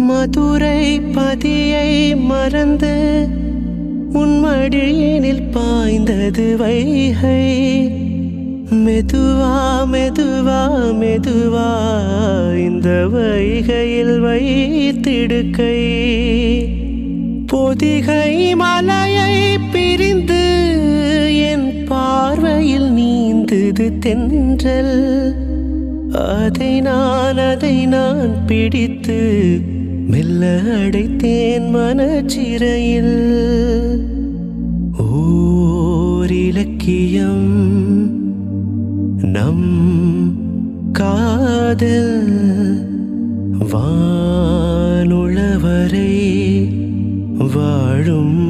மதுரை பதியை மறந்து உன்மடியினில் பாய்ந்தது வைகை. மெதுவா மெதுவா மெதுவா இந்த வைகையில் வைத்திடுக்கை. பொதிகை மலையை பிரிந்து என் பார்வையில் நீந்தது தென்றல். அதை நான் பிடித்து மெல்ல அடைத்தேன் மனச்சிறையில். ஓர் இலக்கியம் நம் காதல் வானுளவரை வாழும்